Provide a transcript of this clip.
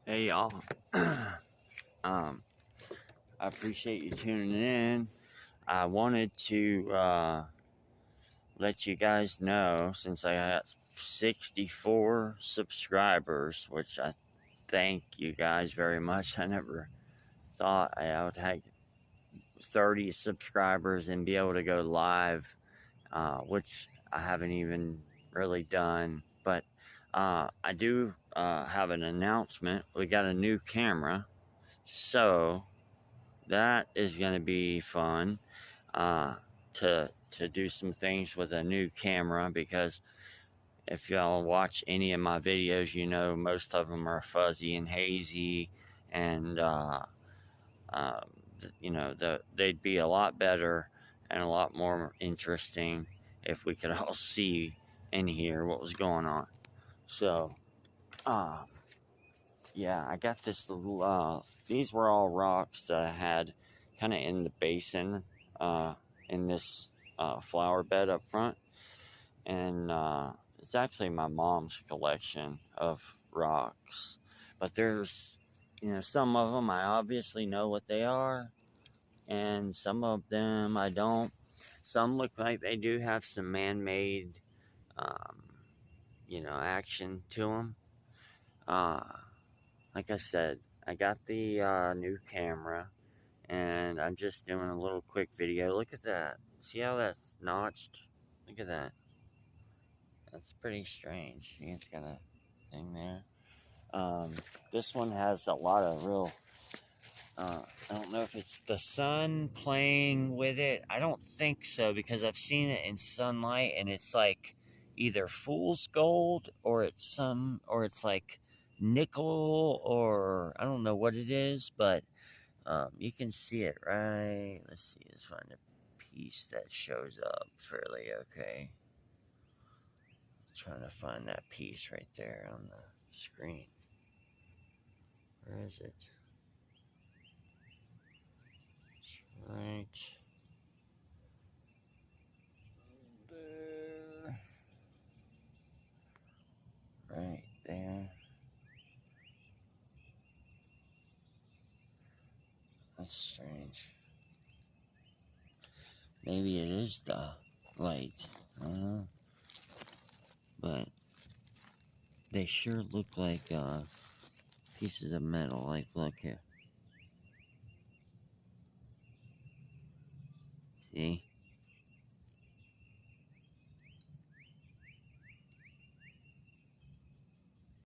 Hey y'all. I appreciate you tuning in. I wanted to let you guys know, since I got 64 subscribers, which I thank you guys very much. I never thought I would have 30 subscribers and be able to go live, which I haven't even really done. But I do have an announcement. We got a new camera. So that is going to be fun to do some things with a new camera, because if y'all watch any of my videos, you know most of them are fuzzy and hazy, and they'd be a lot better and a lot more interesting if we could all see and hear what was going on. So yeah, I got this little, these were all rocks that I had kind of in the basin, in this flower bed up front. And it's actually my mom's collection of rocks. But there's, some of them I obviously know what they are, and some of them I don't. Some look like they do have some man-made, action to them. Like I said, I got the new camera, and I'm just doing a little quick video. Look at that. See how that's notched? Look at that. That's pretty strange. See, it's got a thing there. This one has a lot of real, I don't know if it's the sun playing with it. I don't think so, because I've seen it in sunlight, and it's like either fool's gold, or it's like nickel, or I don't know what it is, but you can see it right. Let's see, let's find a piece that shows up fairly okay. Trying to find that piece right there on the screen. Where is it? It's right there. Right there. That's strange. Maybe it is the light. I don't know. But they sure look like pieces of metal. Like, look here. See?